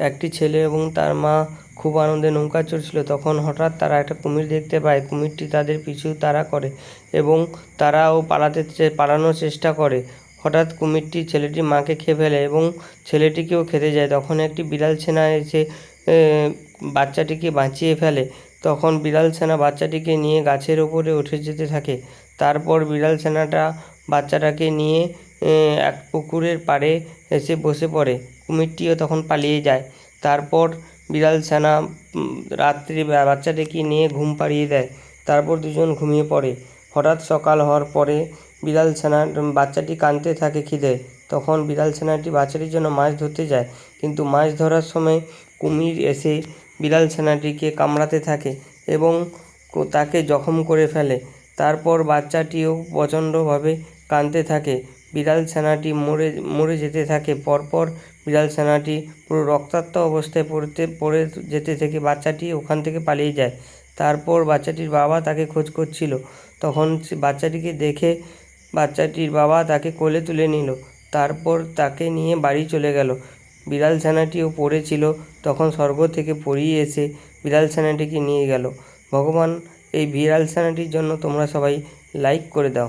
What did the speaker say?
একটি ছেলে এবং তার মা খুব আনন্দে নৌকা চড়ছিল। তখন হঠাৎ তারা একটা কুমির দেখতে পায়। কুমিরটি তাদের পিছু তাড়া করে এবং তারাও পালানোর চেষ্টা করে। হঠাৎ কুমিরটি ছেলেটির মাকে খেয়ে ফেলে এবং ছেলেটিকেও খেতে যায়। তখন একটি বিড়াল ছানা এসে বাচ্চাটিকে বাঁচিয়ে ফেলে। তখন বিড়াল ছানা বাচ্চাটিকে নিয়ে গাছের ওপরে উঠে যেতে থাকে। তারপর বিড়াল ছানাটা বাচ্চাটাকে নিয়ে এক পুকুরের পাড়ে এসে বসে পড়ে। কুমিরটিও তখন পালিয়ে যায়। তারপর বিড়াল ছানা রাত্রি বাচ্চাটিকে নিয়ে ঘুম পাড়িয়ে দেয়। তারপর দুজন ঘুমিয়ে পড়ে। হঠাৎ সকাল হওয়ার পরে বিড়াল ছানা বাচ্চাটি কাঁদতে থাকে খিদে। তখন বিড়াল ছানাটি বাচ্চাটির জন্য মাছ ধরতে যায়, কিন্তু মাছ ধরার সময় কুমির এসে বিড়াল ছানাটিকে কামড়াতে থাকে এবং তাকে জখম করে ফেলে। তারপর বাচ্চাটিও প্রচণ্ডভাবে কাঁদতে থাকে। বিড়াল ছানাটি মরে যেতে থাকে। পরপর বিড়াল ছানাটি পুরো রক্তাক্ত অবস্থায় পড়ে যেতে থেকে বাচ্চাটি ওখান থেকে পালিয়ে যায়। তারপর বাচ্চাটির বাবা তাকে খোঁজ করছিল। তখন বাচ্চাটিকে দেখে বাচ্চাটির বাবা তাকে কোলে তুলে নিল। তারপর তাকে নিয়ে বাড়ি চলে গেল। বিড়াল ছানাটিও পড়েছিল। তখন স্বর্গ থেকে পরী এসে বিড়াল ছানাটিকে নিয়ে গেল। ভগবান, এই বিড়াল ছানাটির জন্য তোমরা সবাই লাইক করে দাও।